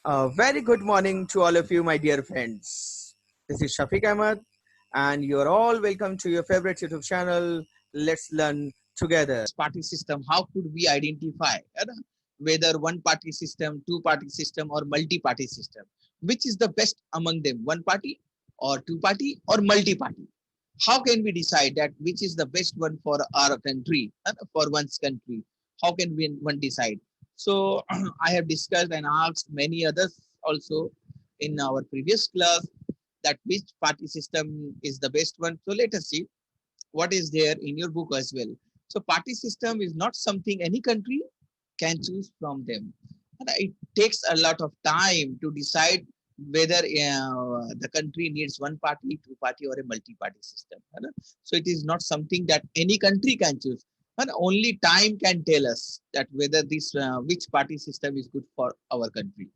A very good morning to all of you, my dear friends. This is Shafiq Ahmed, and you're all welcome to your favorite YouTube channel. Let's learn together. Party system, how could we identify whether one party system, two party system, or multi party system, which is the best among them, one party or two party or multi party? How can we decide that which is the best one for our country, for one's country? How can we one decide? So I have discussed and asked many others also in our previous class that which party system is the best one. So let us see what is there in your book as well. So party system is not something any country can choose from them. And it takes a lot of time to decide whether the country needs one party, two party, or a multi-party system. So it is not something that any country can choose. And only time can tell us that whether this which party system is good for our country.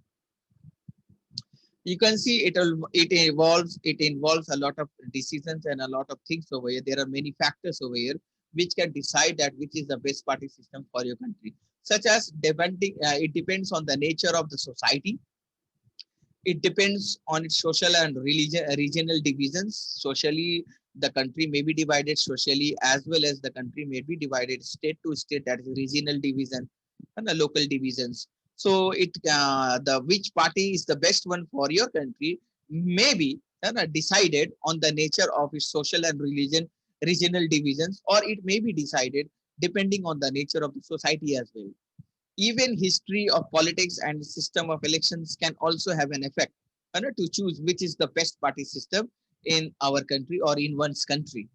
You can see it involves a lot of decisions and a lot of things over here. There are many factors over here which can decide that which is the best party system for your country, such as depending it depends on the nature of the society. It depends on its social and regional divisions. Socially, the country may be divided socially, as well as the country may be divided state to state, that is regional division and the local divisions. So the which party is the best one for your country may be decided on the nature of its social and regional divisions, or it may be decided depending on the nature of the society as well. Even history of politics and system of elections can also have an effect to choose which is the best party system in our country or in one's country.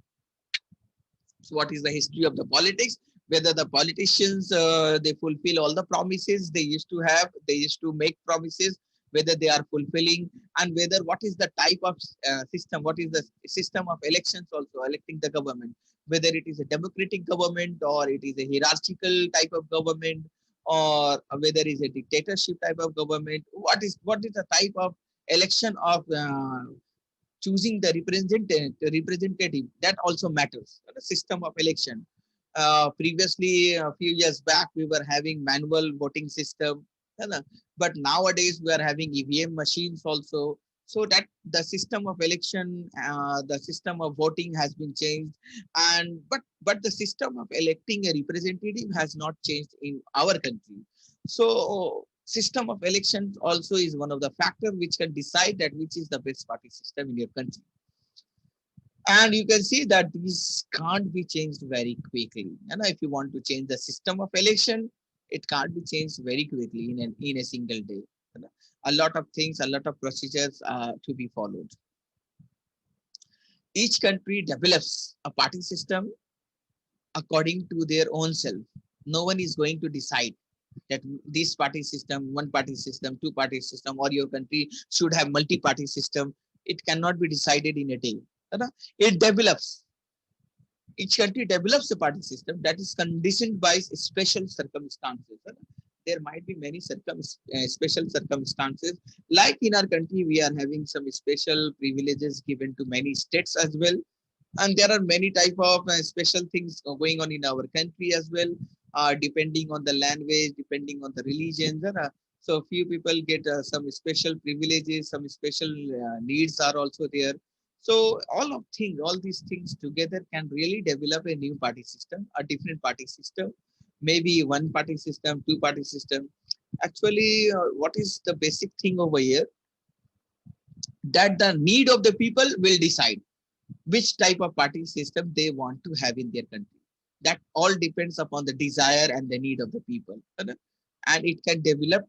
So what is the history of the politics? Whether the politicians they fulfill all the promises they used to have, they used to make promises, whether they are fulfilling, and whether what is the type of system, what is the system of elections also electing the government, whether it is a democratic government or it is a hierarchical type of government, or whether it is a dictatorship type of government. What is the type of election of choosing the representative, that also matters. The system of election. Previously, a few years back, we were having manual voting system, but nowadays we are having EVM machines also. So that the system of election, the system of voting has been changed, and but the system of electing a representative has not changed in our country. So system of elections also is one of the factors which can decide that which is the best party system in your country. And you can see that these can't be changed very quickly. And if you want to change the system of election, it can't be changed very quickly in a single day. A lot of things, a lot of procedures to be followed. Each country develops a party system according to their own self. No one is going to decide that this party system, one party system, two party system, or your country should have multi-party system. It cannot be decided in a day. It develops. Each country develops a party system that is conditioned by special circumstances. There might be many special circumstances. Like in our country, we are having some special privileges given to many states as well, and there are many type of special things going on in our country as well, depending on the language, depending on the religion. So few people get some special privileges, some special needs are also there. So all these things together can really develop a new party system, a different party system, maybe one party system, two party system. Actually, what is the basic thing over here, that the need of the people will decide which type of party system they want to have in their country. That all depends upon the desire and the need of the people. And it can develop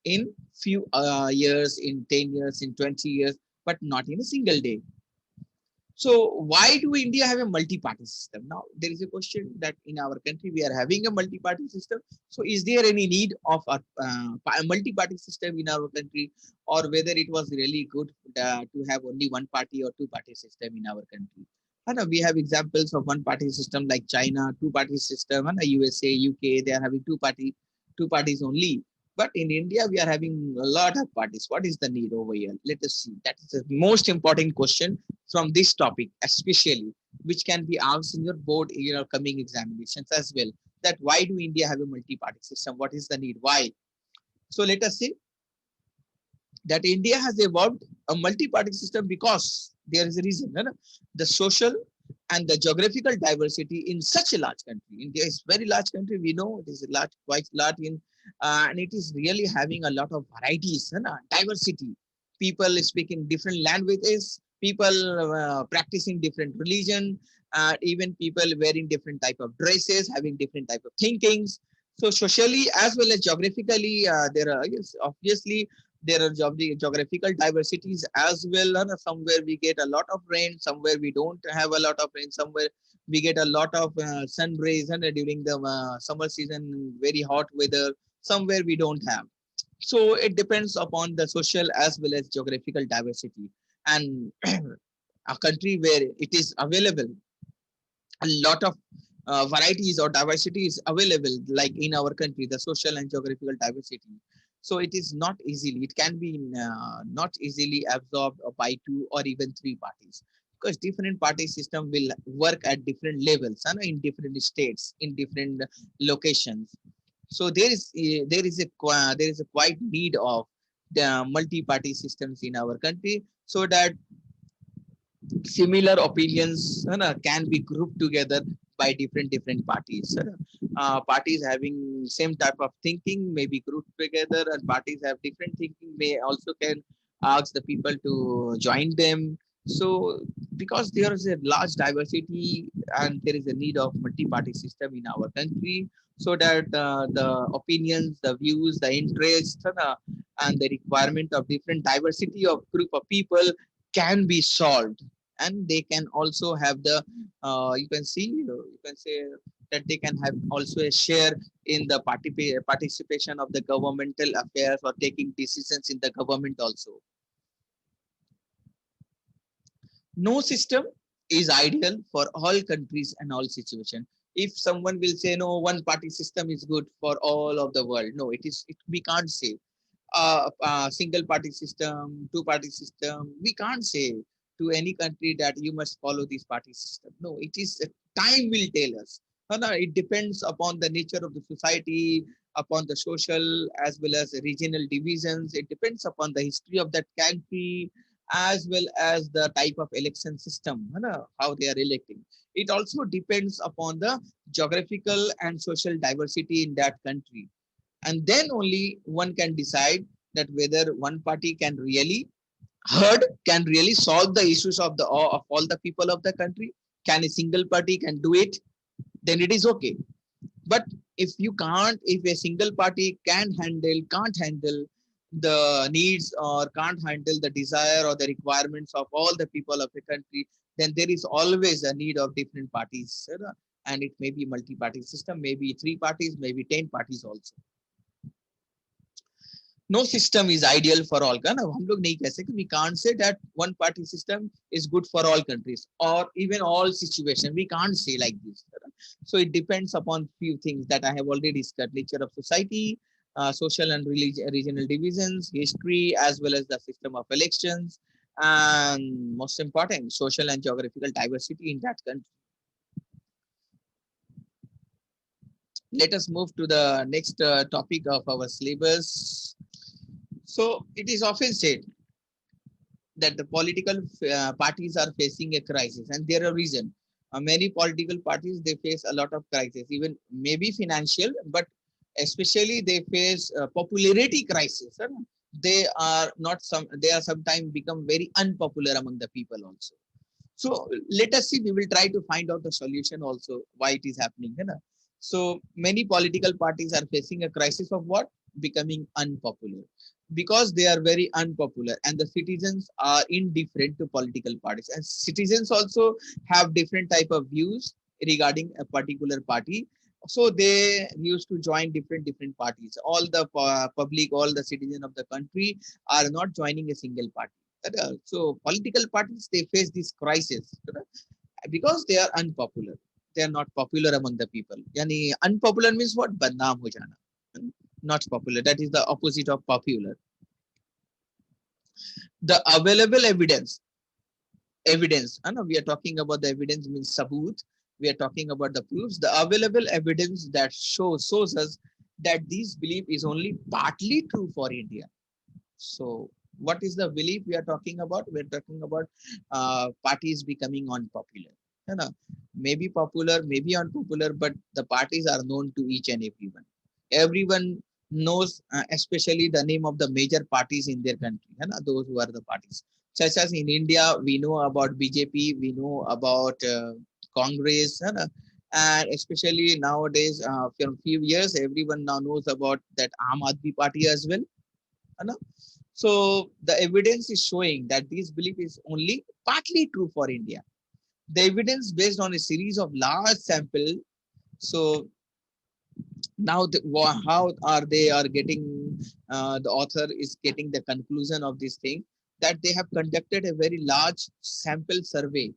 in few years, in 10 years, in 20 years, but not in a single day. So why do India have a multi-party system? Now there is a question that in our country we are having a multi-party system. So is there any need of a multi-party system in our country, or whether it was really good to have only one party or two-party system in our country? And we have examples of one-party system like China, two-party system, and USA, UK. They are having two parties only. But in India, we are having a lot of parties. What is the need over here? Let us see. That is the most important question from this topic, especially, which can be asked in your board in your coming examinations as well. That why do India have a multi-party system? What is the need? Why? So let us see. that India has evolved a multi-party system because there is a reason. No? The social and the geographical diversity in such a large country. India is very large country. We know it is a large, quite large in, and it is really having a lot of varieties, diversity. People speaking different languages, people practicing different religion, even people wearing different type of dresses, having different type of thinkings. So socially as well as geographically, there are, yes, obviously there are geographical diversities as well. Somewhere we get a lot of rain, somewhere we don't have a lot of rain, somewhere we get a lot of sun rays, and during the summer season, very hot weather, somewhere we don't have. So it depends upon the social as well as geographical diversity. And a country where it is available, a lot of varieties or diversity is available, like in our country, the social and geographical diversity. So it is not easily, it can be not easily absorbed by two or even three parties, because different party system will work at different levels and in different states, in different locations. So there is a quite need of the multi-party systems in our country, so that similar opinions can be grouped together by different parties. Parties having same type of thinking may be grouped together, and parties have different thinking may also can ask the people to join them. So because there is a large diversity and there is a need of multi-party system in our country, so that the opinions, the views, the interests, and the requirement of different diversity of group of people can be solved. And they can also have the you can say that they can have also a share in the participation of the governmental affairs or taking decisions in the government also. No system is ideal for all countries and all situations. If someone will say no, one party system is good for all of the world, no, we can't say single party system, two party system. We can't say to any country that you must follow this party system. No, it is time will tell us. No, no, it depends upon the nature of the society, upon the social as well as the regional divisions. It depends upon the history of that country as well as the type of election system, how they are electing. It also depends upon the geographical and social diversity in that country, and then only one can decide that whether one party can really heard, can really solve the issues of the of all the people of the country. Can a single party can do it, then it is okay. But if you can't, if a single party can't handle the needs or can't handle the desire or the requirements of all the people of the country, then there is always a need of different parties, and it may be multi-party system, maybe three parties, maybe 10 parties also. No system is ideal for all. का ना हम लोग नहीं कह सकते, we can't say that one party system is good for all countries or even all situation. We can't say like this. So it depends upon few things that I have already discussed: nature of society, social and regional divisions, history, as well as the system of elections, and most important, social and geographical diversity in that country. Let us move to the next topic of our syllabus. So it is often said that the political parties are facing a crisis, and there are reason. Many political parties, they face a lot of crisis, even maybe financial, but especially they face popularity crisis. They are not some. They are sometimes become very unpopular among the people also. So let us see. We will try to find out the solution also why it is happening. So many political parties are facing a crisis of what? Becoming unpopular, because they are very unpopular and the citizens are indifferent to political parties, and citizens also have different type of views regarding a particular party. So they used to join different parties. All the public, all the citizens of the country are not joining a single party. So political parties, they face this crisis because they are unpopular. They are not popular among the people. Yani unpopular means what? Badnaam ho jana. Not popular. That is the opposite of popular. The available evidence. I know we are talking about the evidence means saboot. We are talking about the proofs. The available evidence that shows us that this belief is only partly true for India. So What is the belief we are talking about? We're talking about parties becoming unpopular. You know, maybe popular, maybe unpopular, but the parties are known to each and everyone. Everyone knows, especially the name of the major parties in their country. You know, those who are the parties. Such as in India, we know about BJP, we know about Congress, you know, and especially nowadays, from few years, everyone now knows about that Aam Aadmi Party as well. You know? So the evidence is showing that this belief is only partly true for India. The evidence based on a series of large sample. So now how are they are getting, the author is getting the conclusion of this thing, that they have conducted a very large sample survey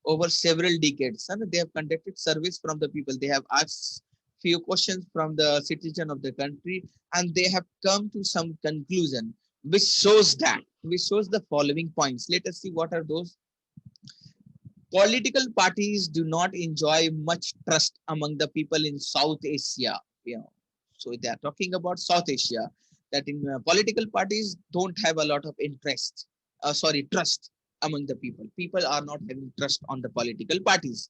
over several decades, and they have conducted surveys from the people. They have asked few questions from the citizen of the country, and they have come to some conclusion which shows the following points. Let us see what are those. Political parties do not enjoy much trust among the people in South Asia. You know, so they are talking about South Asia, that in political parties don't have a lot of interest. Trust among the people. People are not having trust on the political parties.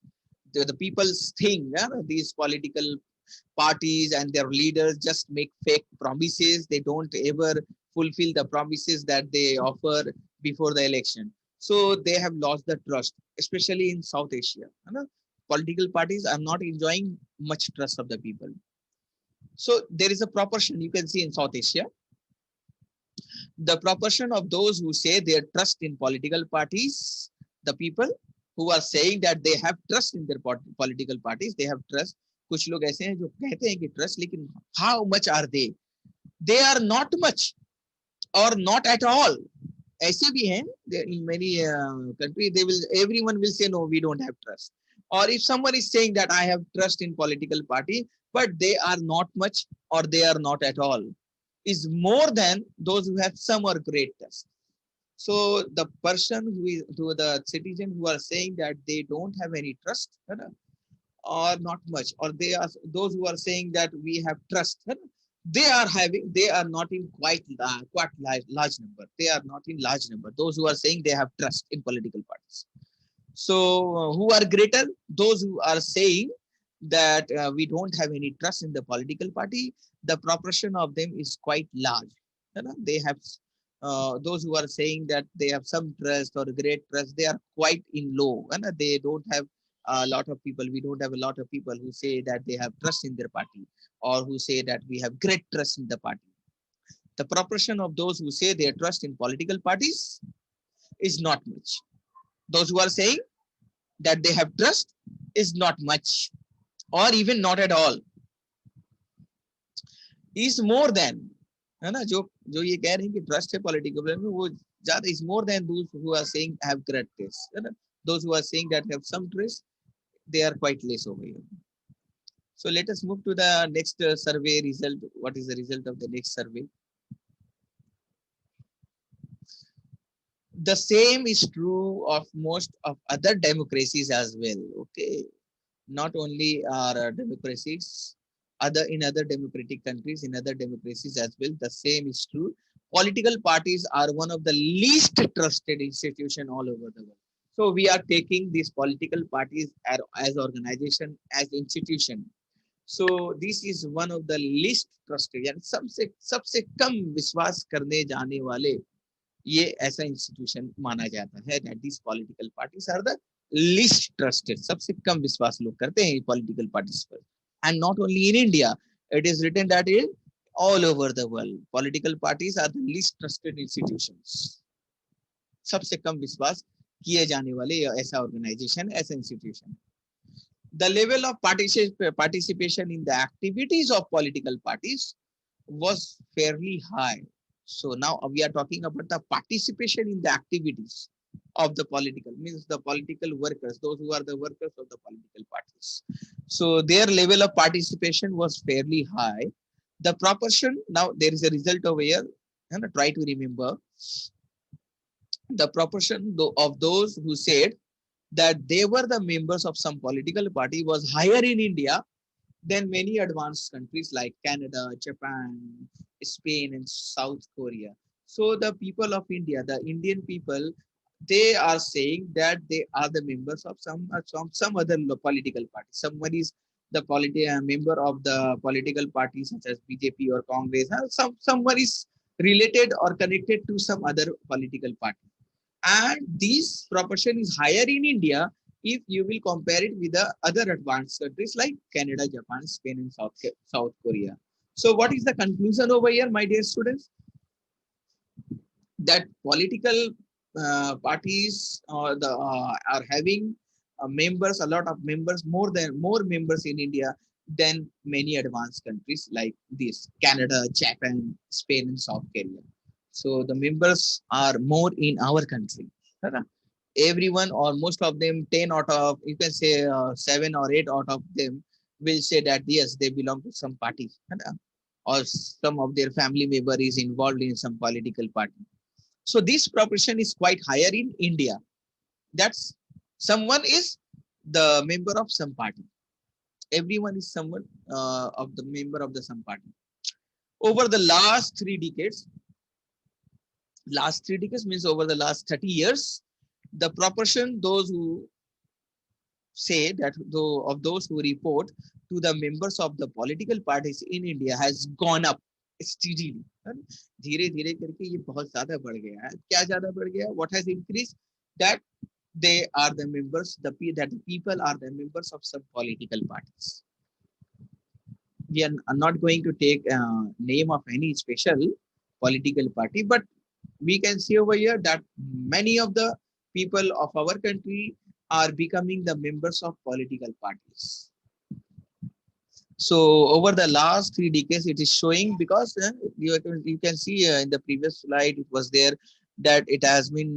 The people think, yeah, these political parties and their leaders just make fake promises. They don't ever fulfill the promises that they offer before the election. So they have lost the trust, especially in South Asia. You know, political parties are not enjoying much trust of the people. So there is a proportion you can see in South Asia. The proportion of those who say their trust in political parties, the people who are saying that they have trust in their political parties, they have trust. कुछ लोग ऐसे हैं जो कहते हैं कि trust, लेकिन how much are they are not much or not at all. ऐसे भी हैं, in many countries they will, everyone will say no, we don't have trust. Or if someone is saying that I have trust in political party, but they are not much or they are not at all, is more than those who have some or great trust. So the person who is, to the citizen who are saying that they don't have any trust, you know, or not much, or they are those who are saying that we have trust, you know, they are not in quite large number. They are not in large number. Those who are saying they have trust in political parties. So who are greater? Those who are saying that we don't have any trust in the political party. The proportion of them is quite large. You know, they have those who are saying that they have some trust or great trust. They are quite in low, and they don't have a lot of people. We don't have a lot of people who say that they have trust in their party, or who say that we have great trust in the party. The proportion of those who say they trust in political parties is not much. Those who are saying that they have trust is not much, or even not at all. Is more than, है ना, जो ये कह रहे हैं कि trust है political में, वो ज्यादा is more than those who are saying have great trust, है ना. Those who are saying that have some trust, they are quite less over here. So let us move to the next survey result. What is the result of the next survey? The same is true of most of other democracies as well. Okay, not only our democracies, other democratic countries, in other democracies as well, the same is true. Political parties are one of the least trusted institution all over the world. So we are taking these political parties as organization, as institution. So this is one of the least trusted, यानी सबसे सबसे कम विश्वास करने जाने वाले ये ऐसा institution माना जाता है, that these political parties are the least trusted. सबसे कम विश्वास लोग करते हैं political parties पर. And not only in India, it is written that in all over the world, political parties are the least trusted institutions. सबसे कम विश्वास किए जाने वाले ऐसा organization, ऐसा institution. The level of participation in the activities of political parties was fairly high. So now we are talking about the participation in the activities of the political, means the political workers, those who are the workers of the political parties. So their level of participation was fairly high. The proportion, now there is a result over here, and try to remember the proportion of those who said that they were the members of some political party was higher in India than many advanced countries like Canada, Japan, Spain, and South Korea. So the people of India, the Indian people, they are saying that they are the members of some other political party. Someone is the member of the political party such as BJP or Congress. Someone is related or connected to some other political party, and this proportion is higher in India if you will compare it with the other advanced countries like Canada, Japan, Spain, and South Korea. So what is the conclusion over here, my dear students? That political parties are having members, a lot of members, more members in India than many advanced countries like this: Canada, Japan, Spain, and South Korea. So the members are more in our country. Right? Everyone or most of them, 10 out of, you can say 7 or 8 out of them will say that yes, they belong to some party, right? Or some of their family member is involved in some political party. So this proportion is quite higher in India. That's someone is the member of some party. Everyone is someone of the member of the some party. Over the last 3 decades means over the last 30 years, the proportion those who say that though of those who report to the members of the political parties in India has gone up steadily. धीरे धीरे करके ये बहुत ज्यादा बढ़ गया है. क्या ज्यादा बढ़ गया? What has increased? That they are the members, that the people are the members of some political parties. We are not going to take name of any special political party, but we can see over here that many of the people of our country are becoming the members of political parties. So over the last 3 decades, it is showing because you can see in the previous slide, it was there that it has been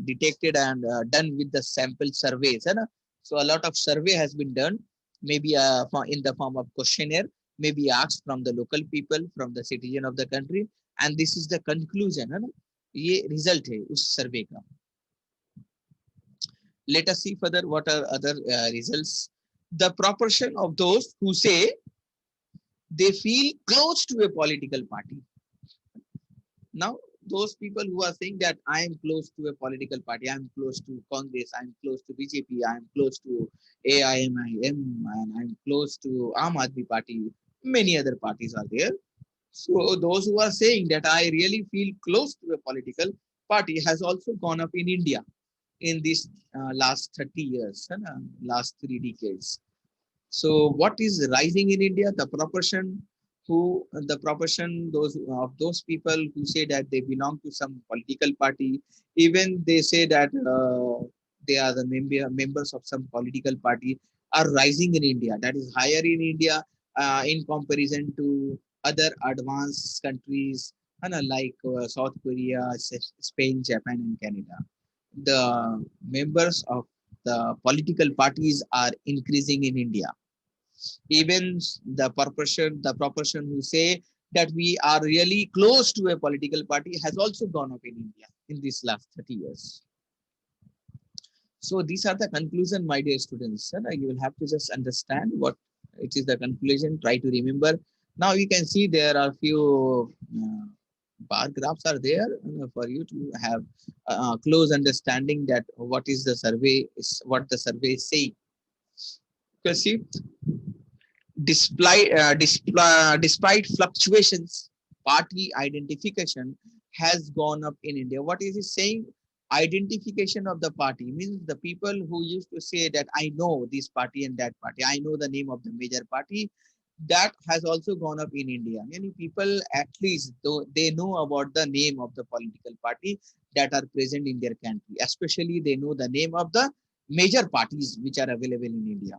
detected and done with the sample surveys. Hai na? So a lot of survey has been done, maybe in the form of questionnaire, maybe asked from the local people, from the citizen of the country, and this is the conclusion. है ना? ये result है उस survey का. Let us see further what are other results. The proportion of those who say they feel close to a political party. Now, those people who are saying that I am close to a political party, I am close to Congress, I am close to BJP, I am close to AIMIM, and I am close to Aam Aadmi Party, many other parties are there. So those who are saying that I really feel close to a political party has also gone up in India in these last 30 years, last 3 decades. So what is rising in India? The proportion those people who say that they belong to some political party, even they say that they are the members of some political party, are rising in India. That is higher in India in comparison to other advanced countries, like South Korea, Spain, Japan, and Canada. The members of the political parties are increasing in India. Even the proportion who say that we are really close to a political party has also gone up in India in these last 30 years. So these are the conclusion, my dear students. You will have to just understand what it is the conclusion. Try to remember. Now you can see there are few bar graphs are there for you to have close understanding that what is the survey is, what the survey is saying. You can see despite fluctuations, party identification has gone up in India. What is it saying? Identification of the party means the people who used to say that I know this party and that party, I know the name of the major party, that has also gone up in India. Many people, at least, though they know about the name of the political party that are present in their country, especially they know the name of the major parties which are available in India.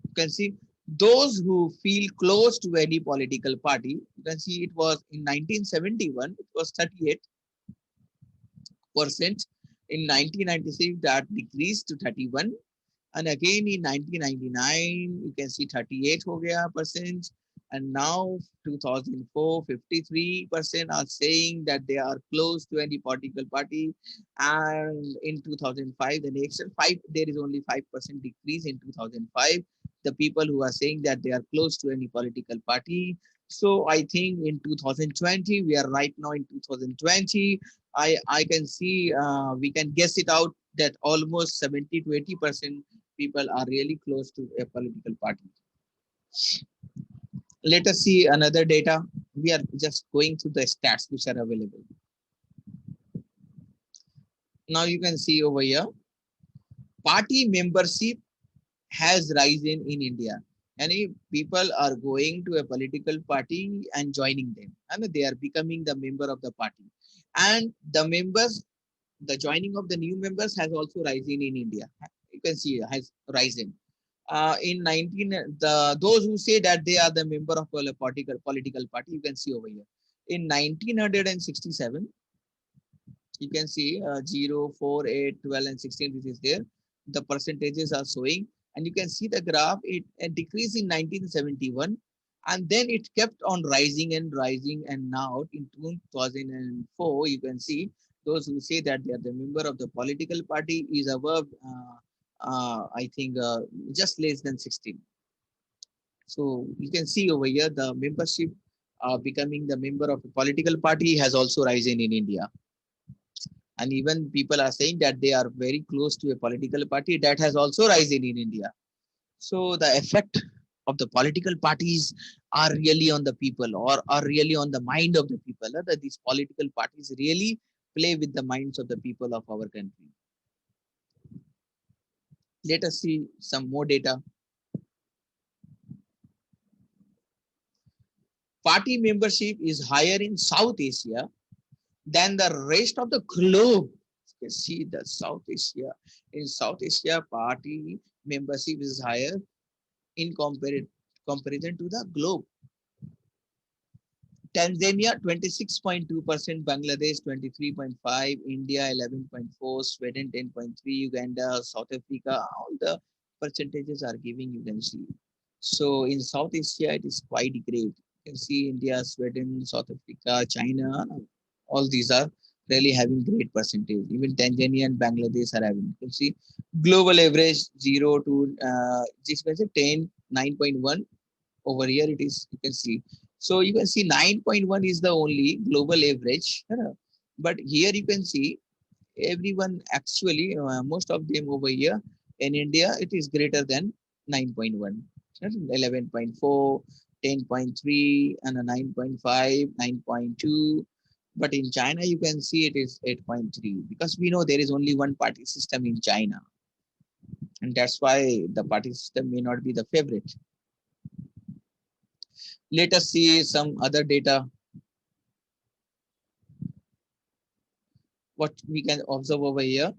You can see those who feel close to any political party. You can see it was in 1971, it was 38%. In 1996, that decreased to 31. And again in 1999, you can see 38%. And now 2004, 53% are saying that they are close to any political party. And in 2005, the next there is only 5% decrease in 2005. The people who are saying that they are close to any political party, So I think in 2020, we are right now in 2020. I can see we can guess it out that almost 70 to 80% people are really close to a political party. Let us see another data. We are just going through the stats which are available. Now you can see over here, party membership has risen in India. And if people are going to a political party and joining them, and they are becoming the member of the party. And the members, the joining of the new members has also risen in India. You can see has risen. In 19, those who say that they are the member of a political party, you can see over here. In 1967, you can see 0, 4, 8, 12, and 16, which is there. The percentages are showing, and you can see the graph. It decreased in 1971, and then it kept on rising and rising. And now in 2004, you can see those who say that they are the member of the political party is above, I think, just less than 16. So you can see over here the membership becoming the member of a political party has also risen in India. And even people are saying that they are very close to a political party that has also risen in India. So the effect of the political parties are really on the people, or are really on the mind of the people, that these political parties really play with the minds of the people of our country. Let us see some more data. Party membership is higher in South Asia than the rest of the globe. You can see the South Asia. In South Asia, party membership is higher in comparison to the globe. Tanzania 26.2%, Bangladesh 23.5%, India 11.4%, Sweden 10.3%, Uganda, South Africa, all the percentages are giving, you can see. So in South Asia, it is quite great. You can see India, Sweden, South Africa, China, all these are really having great percentage. Even Tanzania and Bangladesh are having. You can see global average 0 to 10, 9.1. Over here it is, you can see. So you can see 9.1 is the only global average. But here you can see everyone actually, most of them over here in India, it is greater than 9.1. 11.4, 10.3, and a 9.5, 9.2. But in China, you can see it is 8.3, because we know there is only one party system in China. And that's why the party system may not be the favorite. Let us see some other data. What we can observe over here.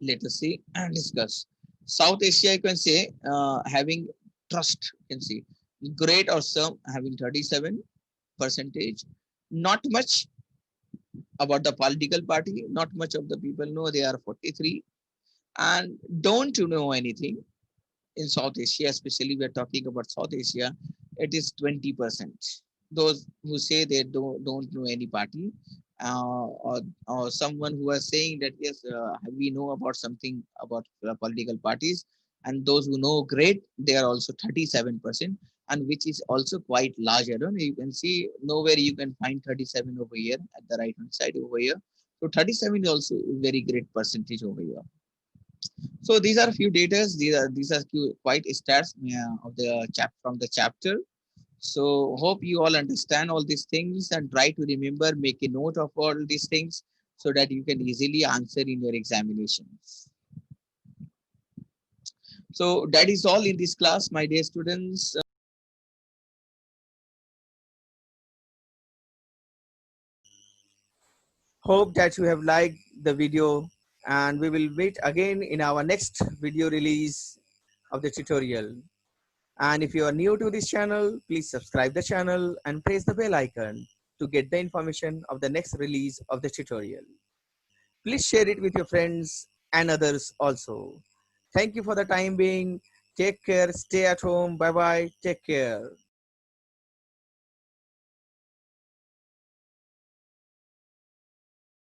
Let us see and discuss. South Asia, you can say, having trust, you can see. Great or some having 37%. Not much about the political party. Not much of the people know, they are 43. And don't you know anything in South Asia, especially we're talking about South Asia, it is 20%. Those who say they don't know any party, or someone who is saying that yes, we know about something about political parties, and those who know great, they are also 37%, and which is also quite large. I don't know, you can see nowhere you can find 37 over here at the right hand side over here. So 37 is also a very great percentage over here. So these are a few data. These are quite stats of the from the chapter. So hope you all understand all these things and try to remember, make a note of all these things so that you can easily answer in your examinations. So that is all in this class, my dear students. Hope that you have liked the video, and we will meet again in our next video release of the tutorial. And if you are new to this channel, please subscribe the channel and press the bell icon to get the information of the next release of the tutorial. Please share it with your friends and others also. Thank you for the time being. Take care. Stay at home. Bye bye. Take care.